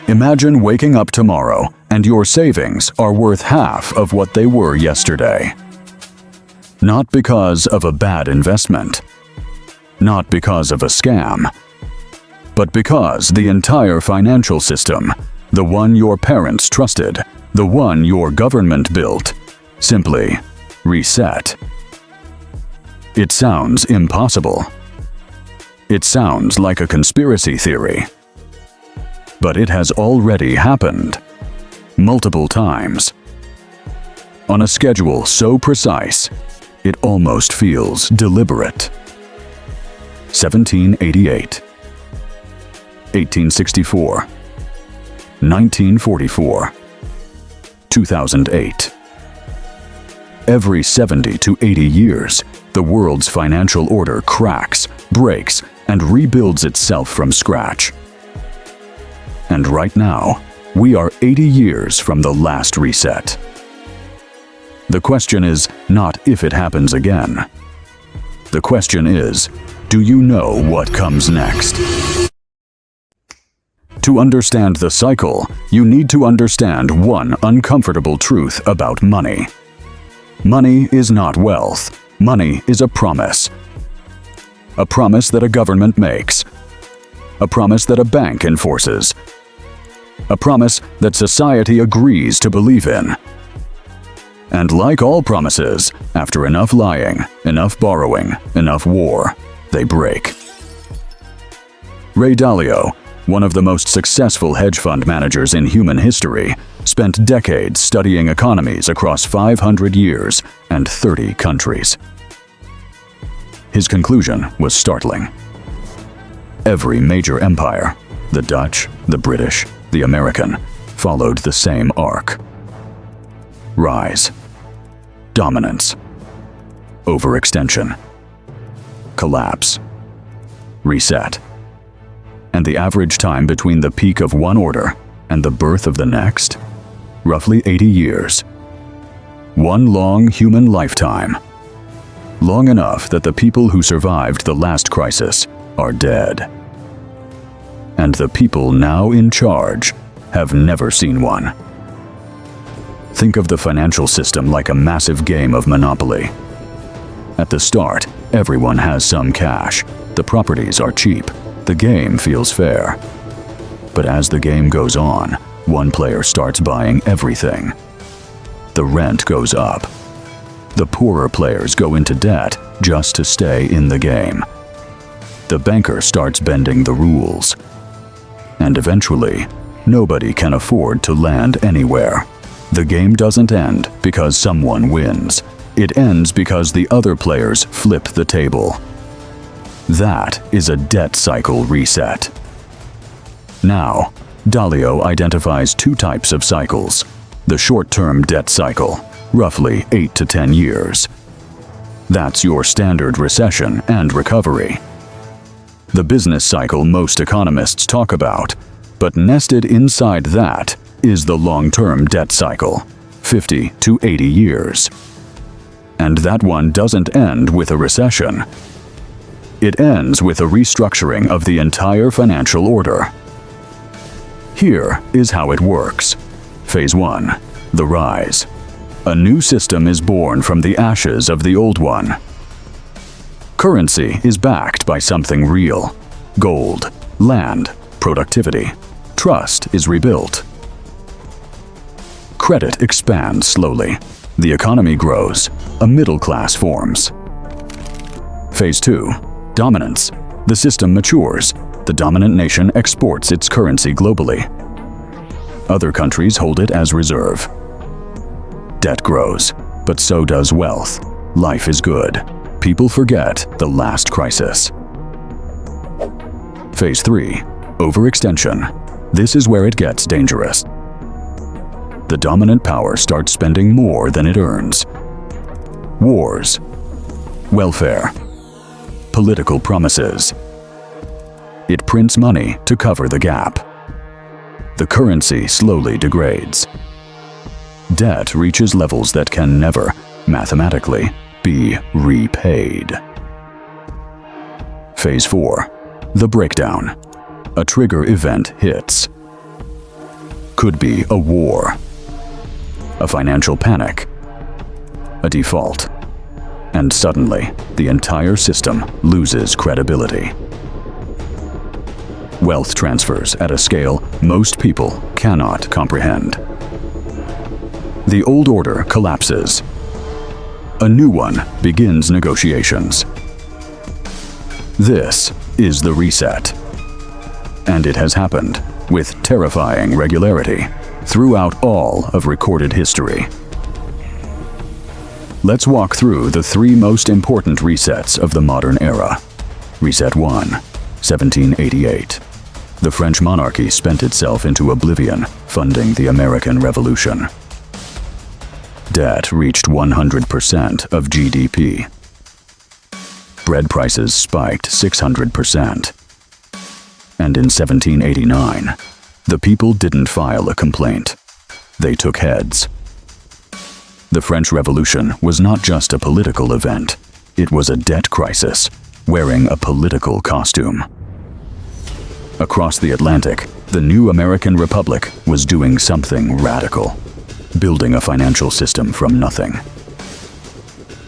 Imagine waking up tomorrow and your savings are worth half of what they were yesterday. Not because of a bad investment, not because of a scam, but because the entire financial system, the one your parents trusted, the one your government built, simply reset. It sounds impossible. It sounds like a conspiracy theory. But it has already happened. Multiple times. On a schedule so precise, it almost feels deliberate. 1788, 1864, 1944, 2008. Every 70 to 80 years, the world's financial order cracks, breaks, and rebuilds itself from scratch. And right now, we are 80 years from the last reset. The question is not if it happens again. The question is, do you know what comes next? To understand the cycle, you need to understand one uncomfortable truth about money. Money is not wealth. Money is a promise. A promise that a government makes. A promise that a bank enforces. A promise that society agrees to believe in. And like all promises, after enough lying, enough borrowing, enough war, they break. Ray Dalio, one of the most successful hedge fund managers in human history, spent decades studying economies across 500 years and 30 countries. His conclusion was startling. Every major empire, the Dutch, the British, the American, followed the same arc. Rise. Dominance. Overextension. Collapse. Reset. And the average time between the peak of one order and the birth of the next? Roughly 80 years. One long human lifetime. Long enough that the people who survived the last crisis are dead. And the people now in charge have never seen one. Think of the financial system like a massive game of Monopoly. At the start, everyone has some cash. The properties are cheap. The game feels fair. But as the game goes on, one player starts buying everything. The rent goes up. The poorer players go into debt just to stay in the game. The banker starts bending the rules. And eventually, nobody can afford to land anywhere. The game doesn't end because someone wins. It ends because the other players flip the table. That is a debt cycle reset. Now, Dalio identifies two types of cycles. The short-term debt cycle, roughly 8 to 10 years. That's your standard recession and recovery. The business cycle most economists talk about, but nested inside that is the long-term debt cycle, 50 to 80 years. And that one doesn't end with a recession. It ends with a restructuring of the entire financial order. Here is how it works. Phase 1. The rise. A new system is born from the ashes of the old one. Currency is backed by something real. Gold, land, productivity. Trust is rebuilt. Credit expands slowly. The economy grows. A middle class forms. Phase 2. Dominance. The system matures. The dominant nation exports its currency globally. Other countries hold it as reserve. Debt grows, but so does wealth. Life is good. People forget the last crisis. Phase 3. Overextension. This is where it gets dangerous. The dominant power starts spending more than it earns. Wars. Welfare. Political promises. It prints money to cover the gap. The currency slowly degrades. Debt reaches levels that can never, mathematically, be repaid. Phase 4. The breakdown. A trigger event hits. could be a war, a financial panic, a default, and suddenly the entire system loses credibility. Wealth transfers at a scale most people cannot comprehend. The old order collapses. A new one begins negotiations. This is the reset. And it has happened with terrifying regularity throughout all of recorded history. Let's walk through the three most important resets of the modern era. Reset 1, 1788. The French monarchy spent itself into oblivion, funding the American Revolution. Debt reached 100% of GDP. Bread prices spiked 600%. And in 1789, the people didn't file a complaint. They took heads. The French Revolution was not just a political event. It was a debt crisis, wearing a political costume. Across the Atlantic, the new American Republic was doing something radical, building a financial system from nothing.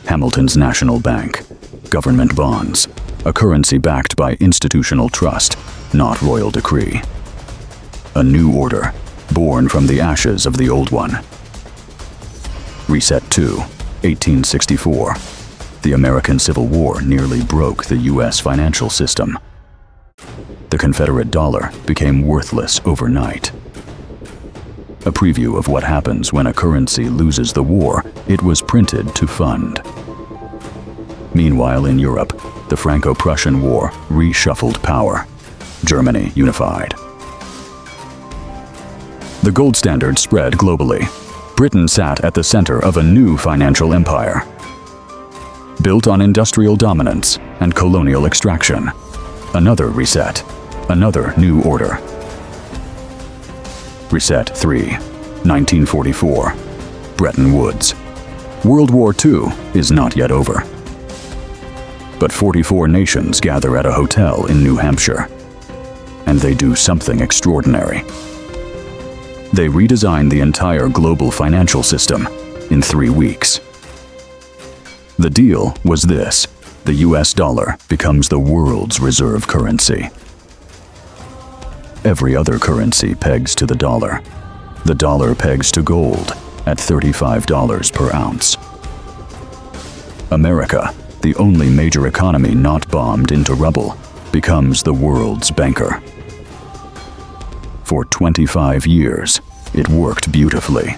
Hamilton's National Bank, government bonds, a currency backed by institutional trust, not royal decree. A new order, born from the ashes of the old one. Reset 2, 1864. The American Civil War nearly broke the U.S. financial system. The Confederate dollar became worthless overnight. A preview of what happens when a currency loses the war it was printed to fund. Meanwhile, in Europe, the Franco-Prussian War reshuffled power. Germany unified. The gold standard spread globally. Britain sat at the center of a new financial empire, built on industrial dominance and colonial extraction. Another reset, another new order. Reset 3, 1944. Bretton Woods. World War II is not yet over. But 44 nations gather at a hotel in New Hampshire, and they do something extraordinary. They redesign the entire global financial system in 3 weeks. The deal was this: the US dollar becomes the world's reserve currency. Every other currency pegs to the dollar. The dollar pegs to gold at $35 per ounce. America, the only major economy not bombed into rubble, becomes the world's banker. For 25 years, it worked beautifully.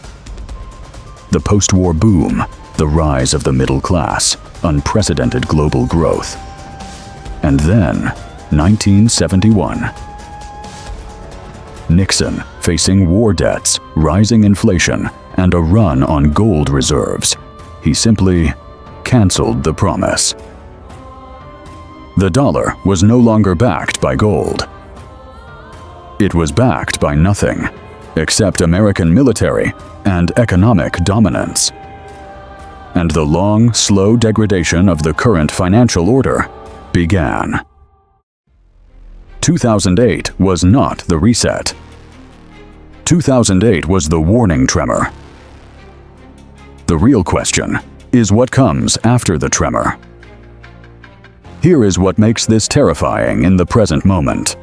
The post-war boom, the rise of the middle class, unprecedented global growth. And then, 1971. Nixon, facing war debts, rising inflation, and a run on gold reserves. He simply canceled the promise. The dollar was no longer backed by gold. It was backed by nothing, except American military and economic dominance. And the long, slow degradation of the current financial order began. 2008 was not the reset. 2008 was the warning tremor. The real question is what comes after the tremor. Here is what makes this terrifying in the present moment.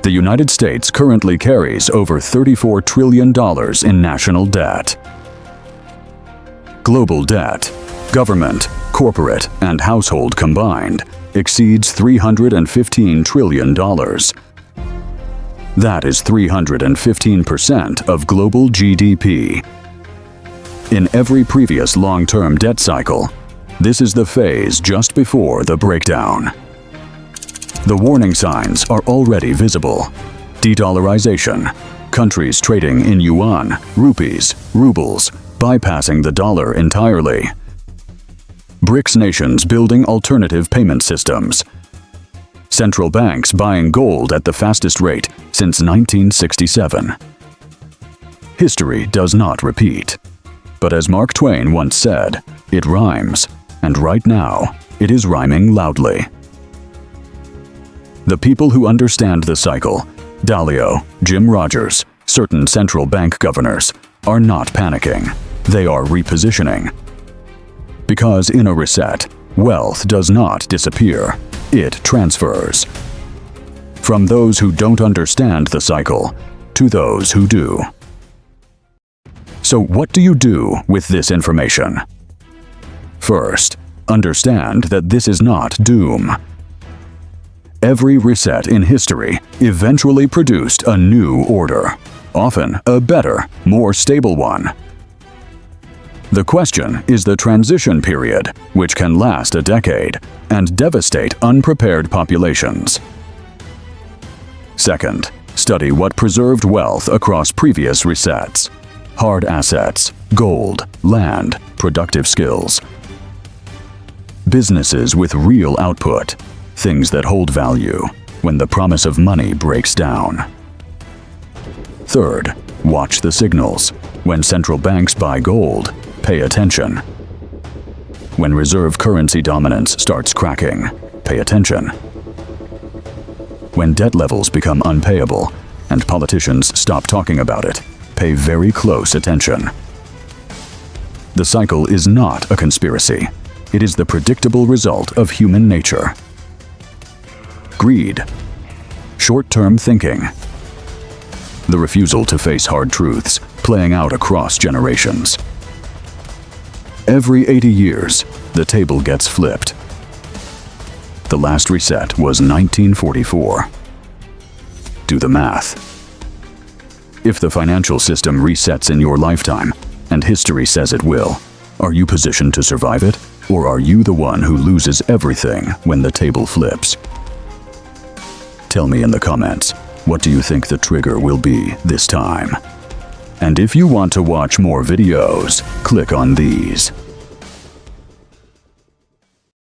The United States currently carries over $34 trillion in national debt. Global debt, government, corporate, and household combined, exceeds $315 trillion. That is 315% of global GDP. In every previous long-term debt cycle, this is the phase just before the breakdown. The warning signs are already visible. De-dollarization, countries trading in yuan, rupees, rubles, bypassing the dollar entirely. BRICS nations building alternative payment systems. Central banks buying gold at the fastest rate since 1967. History does not repeat. But as Mark Twain once said, it rhymes, and right now, it is rhyming loudly. The people who understand the cycle, Dalio, Jim Rogers, certain central bank governors are not panicking. They are repositioning. Because in a reset, wealth does not disappear, it transfers. From those who don't understand the cycle to those who do. So what do you do with this information? First, understand that this is not doom. Every reset in history eventually produced a new order, often a better, more stable one. The question is the transition period, which can last a decade and devastate unprepared populations. Second, study what preserved wealth across previous resets. Hard assets, gold, land, productive skills. Businesses with real output, things that hold value when the promise of money breaks down. Third, watch the signals. When central banks buy gold, pay attention. When reserve currency dominance starts cracking, pay attention. When debt levels become unpayable and politicians stop talking about it, pay very close attention. The cycle is not a conspiracy. It is the predictable result of human nature. Greed. Short-term thinking. The refusal to face hard truths, playing out across generations. Every 80 years, the table gets flipped. The last reset was 1944. Do the math. If the financial system resets in your lifetime, and history says it will, are you positioned to survive it, or are you the one who loses everything when the table flips? Tell me in the comments, what do you think the trigger will be this time? And if you want to watch more videos, click on these.